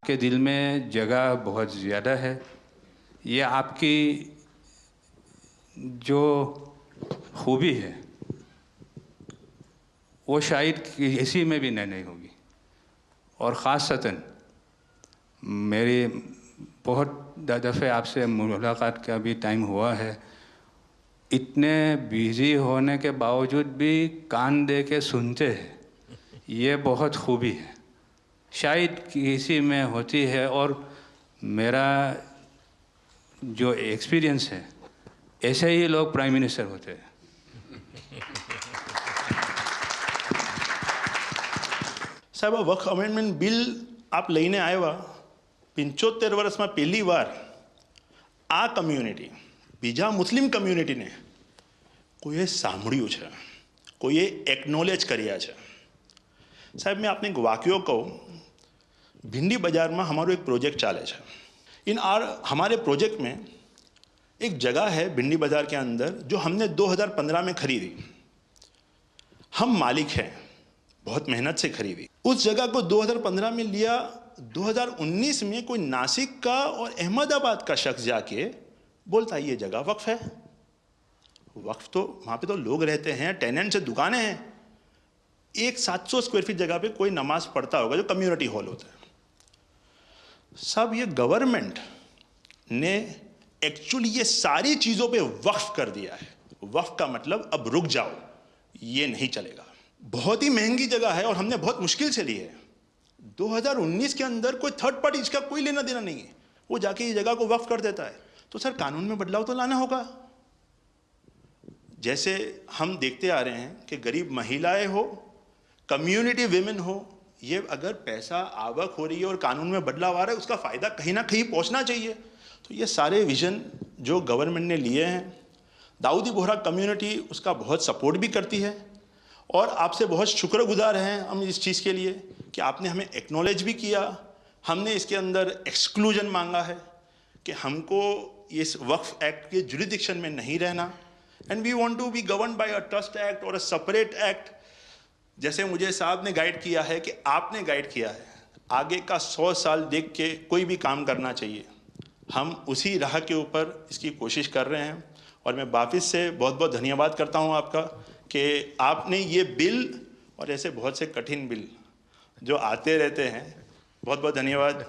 के दिल में जगह बहुत ज़्यादा है। ये आपकी जो खूबी है वो शायद किसी में भी नहीं होगी। और ख़ासतन मेरी बहुत दफ़े आपसे मुलाकात का भी टाइम हुआ है। इतने बिज़ी होने के बावजूद भी कान दे के सुनते हैं, ये बहुत खूबी है, शायद किसी में होती है। और मेरा जो एक्सपीरियंस है, ऐसे ही लोग प्राइम मिनिस्टर होते हैं। સાહેબ આ વક્ફ અમેન્ડમેન્ટ બિલ આપ લઈને આવ્યા 75 વર્ષમાં પહેલી વાર આ કમ્યુનિટી બીજા મુસ્લિમ કમ્યુનિટીને કોઈએ સાંભળ્યું છે, કોઈએ એકનોલેજ કર્યા છે। સાહેબ मैं आपने एक वाक्यो कहूँ, भिंडी बाजार में हमारो एक प्रोजेक्ट चाले है। हमारे प्रोजेक्ट में एक जगह है भिंडी बाजार के अंदर जो हमने 2015 में खरीदी। हम मालिक हैं, बहुत मेहनत से खरीदी। उस जगह को 2015 में लिया, 2019 में कोई नासिक का और अहमदाबाद का शख्स जाके बोलता ये जगह वक्फ है। वक्फ तो वहाँ पे तो लोग रहते हैं, टेनेंट्स से दुकानें हैं। एक 700 स्क्वायर फीट जगह पे कोई नमाज पढ़ता होगा जो कम्युनिटी हॉल होता है। सब ये गवर्नमेंट ने एक्चुअली ये सारी चीज़ों पे वक्फ कर दिया है। वक्फ का मतलब अब रुक जाओ, ये नहीं चलेगा। बहुत ही महंगी जगह है और हमने बहुत मुश्किल से ली है। 2019 के अंदर कोई थर्ड पार्टी इसका कोई लेना देना नहीं है, वो जाके ये जगह को वक्फ कर देता है। तो सर कानून में बदलाव तो लाना होगा। जैसे हम देखते आ रहे हैं कि गरीब महिलाएं हो, कम्युनिटी विमेन हो, ये अगर पैसा आवक हो रही है और कानून में बदलाव आ रहा है, उसका फ़ायदा कहीं ना कहीं पहुंचना चाहिए। तो ये सारे विजन जो गवर्नमेंट ने लिए हैं, दाऊदी बोहरा कम्युनिटी उसका बहुत सपोर्ट भी करती है। और आपसे बहुत शुक्रगुजार हैं हम इस चीज़ के लिए कि आपने हमें एक्नॉलेज भी किया। हमने इसके अंदर एक्सक्लूजन मांगा है कि हमको इस वक्फ एक्ट के जुरिडिक्शन में नहीं रहना, and we want to be govern by a trust act और अ सेपरेट एक्ट। जैसे मुझे साहब ने गाइड किया है कि आपने गाइड किया है, आगे का 100 साल देख के कोई भी काम करना चाहिए। हम उसी राह के ऊपर इसकी कोशिश कर रहे हैं। और मैं वापस से बहुत बहुत धन्यवाद करता हूं आपका कि आपने ये बिल और ऐसे बहुत से कठिन बिल जो आते रहते हैं, बहुत बहुत धन्यवाद।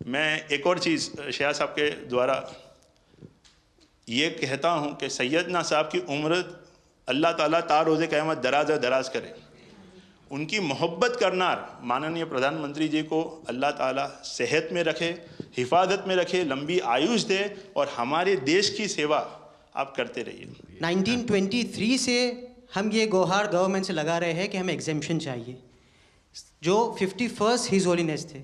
मैं एक और चीज़ शाह साहब के द्वारा ये कहता हूँ कि सैयदना साहब की उम्र अल्लाह ताला तार रोज़े क़यामत दराज करे। उनकी मोहब्बत करना माननीय प्रधानमंत्री जी को अल्लाह ताला सेहत में रखे, हिफाजत में रखे, लंबी आयुष दे और हमारे देश की सेवा आप करते रहिए। 1923 से हम ये गुहार गवर्नमेंट से लगा रहे हैं कि हमें एग्जेम्पशन चाहिए। जो 51st हिज होलीनेस थे,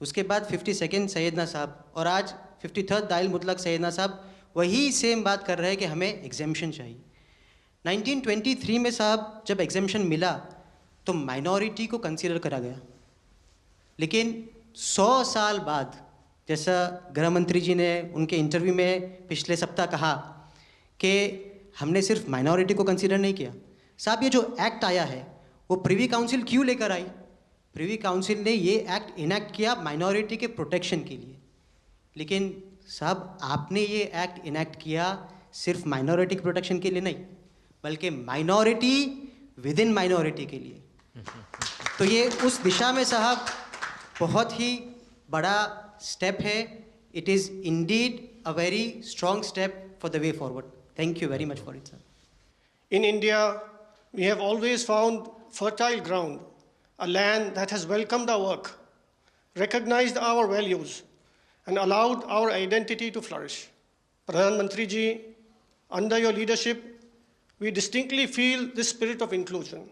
उसके बाद 52nd सैयदना साहब और आज 53rd दाइल मुतलक सैयदना साहब वही सेम बात कर रहे हैं कि हमें एग्जेम्पशन चाहिए। 1923 में साहब जब एग्जेम्पशन मिला तो माइनॉरिटी को कंसीडर करा गया, लेकिन 100 साल बाद, जैसा गृह मंत्री जी ने उनके इंटरव्यू में पिछले सप्ताह कहा कि हमने सिर्फ माइनॉरिटी को कंसीडर नहीं किया। साहब ये जो एक्ट आया है वो प्रिवी काउंसिल क्यों लेकर आई? प्रिवी काउंसिल ने ये एक्ट इनैक्ट किया माइनॉरिटी के प्रोटेक्शन के लिए, लेकिन साहब आपने ये एक्ट इनैक्ट किया सिर्फ माइनॉरिटी के प्रोटेक्शन के लिए नहीं, बल्कि माइनॉरिटी विद इन माइनॉरिटी के लिए। तो ये उस दिशा में साहब बहुत ही बड़ा स्टेप है। It is indeed a very strong step for the way forward. Thank you very much for it sir. In India, we have always found fertile ground, a land that has welcomed our work, recognized our values, and allowed our identity to flourish. Pradhan Mantri ji, under your leadership, we distinctly feel this spirit of inclusion.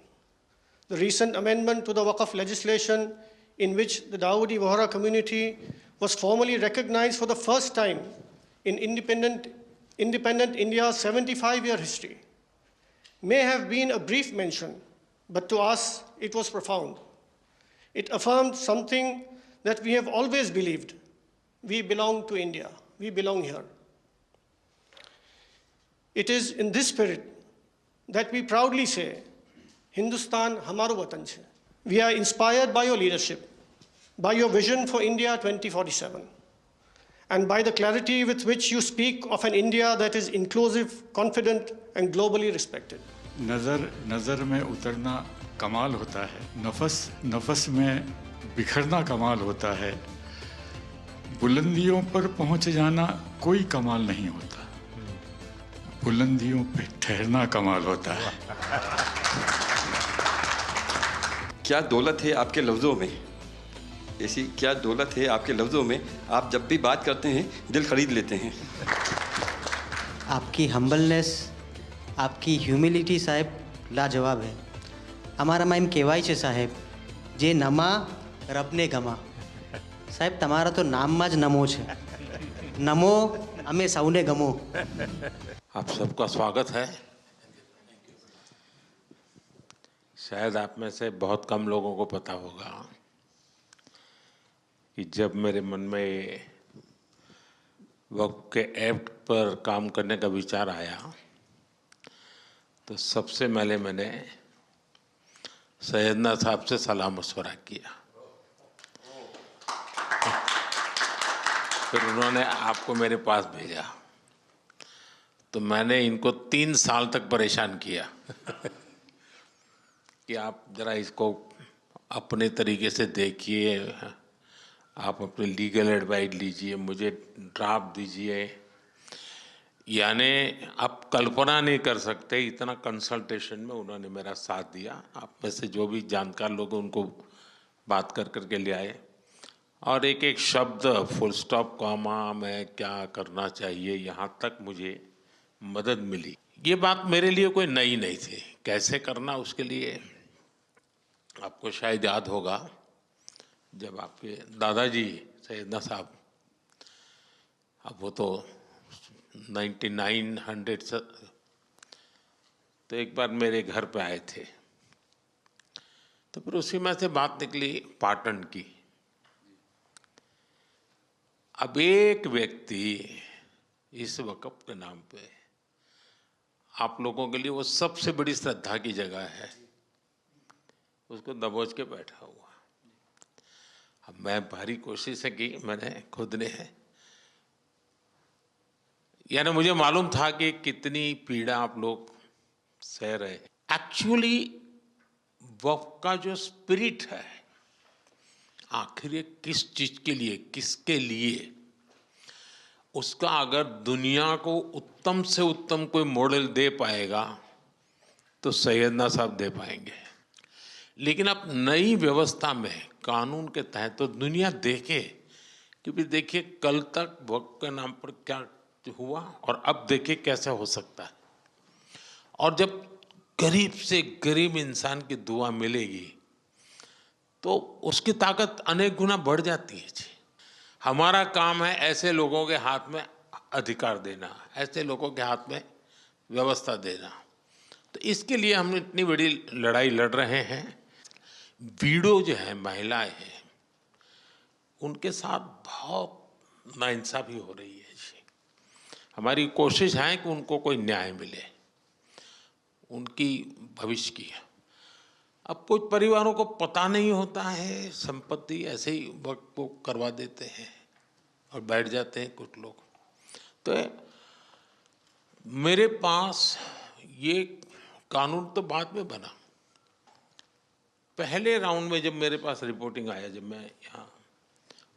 The recent amendment to the Waqf legislation, in which the Dawoodi Bohra community was formally recognized for the first time in independent India's 75-year history, may have been a brief mention, but to us it was profound. It affirmed something that we have always believed. We belong to India. We belong here. It is in this spirit that we proudly say, Hindustan hamaro watan chhe. We are inspired by your leadership. by your vision for India 2047 and by the clarity with which you speak of an India that is inclusive, confident and globally respected. नज़र में उतरना कमाल होता है, नफस में बिखरना कमाल होता है, बुलंदियों पर पहुंच जाना कोई कमाल नहीं होता, बुलंदियों पे ठहरना कमाल होता है। क्या दौलत है आपके लफ्ज़ों में, ऐसी क्या दौलत है आपके लफ्ज़ों में, आप जब भी बात करते हैं दिल खरीद लेते हैं। आपकी हम्बलनेस, आपकी ह्यूमिलिटी साहेब लाजवाब है। हमारा माइम कહેવાય છે સાહેબ, જે નમા રબને ગમા। સાહેબ તમારા તો નામમાં જ નમો છે, નમો અમે સૌને ગમો। आप सबका स्वागत है। शायद आप में से बहुत कम लोगों को पता होगा कि जब मेरे मन में वक्फ के एक्ट पर काम करने का विचार आया तो सबसे पहले मैंने सैयदना साहब से सलाह मशवरा किया, फिर उन्होंने आपको मेरे पास भेजा, तो मैंने इनको 3 साल तक परेशान किया कि आप ज़रा इसको अपने तरीके से देखिए, आप अपनी लीगल एडवाइस लीजिए, मुझे ड्राफ्ट दीजिए। यानी आप कल्पना नहीं कर सकते इतना कंसल्टेशन में उन्होंने मेरा साथ दिया। आप में से जो भी जानकार लोग उनको बात कर करके ले आए और एक एक शब्द फुल स्टॉप कॉमा में क्या करना चाहिए यहाँ तक मुझे मदद मिली। ये बात मेरे लिए कोई नई नहीं थी, कैसे करना उसके लिए आपको शायद याद होगा जब आपके दादाजी सैयदना साहब, अब वो तो 1900 से, तो एक बार मेरे घर पे आए थे, तो फिर उसी में से बात निकली पाटन की। अब एक व्यक्ति इस वक़्फ़ के नाम पे आप लोगों के लिए वो सबसे बड़ी श्रद्धा की जगह है, उसको दबोच के बैठा हुआ। अब मैं भारी कोशिश की मैंने खुद ने, यानी मुझे मालूम था कि कितनी पीड़ा आप लोग सह रहे। एक्चुअली वक्फ का जो स्पिरिट है, आखिर ये किस चीज के लिए, किसके लिए, उसका अगर दुनिया को उत्तम से उत्तम कोई मॉडल दे पाएगा तो सैयदना साहब दे पाएंगे। लेकिन अब नई व्यवस्था में कानून के तहत तो दुनिया देखे कि भी देखिए कल तक वक्फ के नाम पर क्या हुआ और अब देखिए कैसे हो सकता है। और जब गरीब से गरीब इंसान की दुआ मिलेगी तो उसकी ताकत अनेक गुना बढ़ जाती है जी। हमारा काम है ऐसे लोगों के हाथ में अधिकार देना, ऐसे लोगों के हाथ में व्यवस्था देना। तो इसके लिए हम इतनी बड़ी लड़ाई लड़ रहे हैं। वीडो जो है, महिलाएं हैं, उनके साथ बहुत नाइंसाफी हो रही है जी। हमारी कोशिश है कि उनको कोई न्याय मिले, उनकी भविष्य की। अब कुछ परिवारों को पता नहीं होता है, संपत्ति ऐसे ही वक्त को करवा देते हैं और बैठ जाते हैं कुछ लोग। तो मेरे पास ये कानून तो बाद में बना, पहले राउंड में जब मेरे पास रिपोर्टिंग आया, जब मैं यहाँ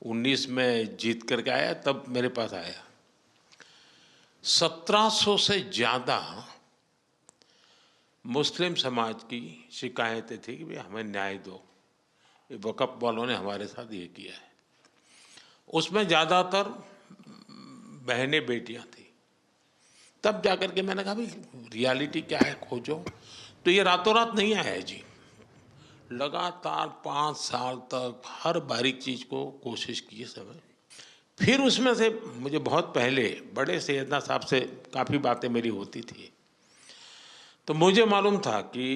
19 में जीत करके आया, तब मेरे पास आया 1700 से ज़्यादा मुस्लिम समाज की शिकायतें थी कि भाई हमें न्याय दो, ये वक़्फ़ वालों ने हमारे साथ ये किया है। उसमें ज़्यादातर बहनें बेटियां थी। तब जाकर के मैंने कहा भाई रियलिटी क्या है खोजो। तो ये रातों रात नहीं आया जी, लगातार 5 साल तक हर बारीक चीज़ को कोशिश की समय। फिर उसमें से मुझे बहुत पहले बड़े सैयदना साहब से काफ़ी बातें मेरी होती थी, तो मुझे मालूम था कि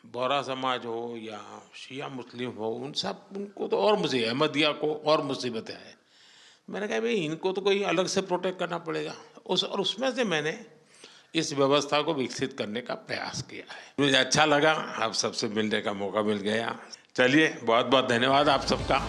बोहरा समाज हो या शिया मुस्लिम हो, उनको तो और मुझे अहमदिया को और मुसीबतें हैं। मैंने कहा भाई इनको तो कोई अलग से प्रोटेक्ट करना पड़ेगा। और उसमें से मैंने इस व्यवस्था को विकसित करने का प्रयास किया है। मुझे अच्छा लगा, आप सबसे मिलने का मौका मिल गया। चलिए, बहुत बहुत धन्यवाद आप सबका।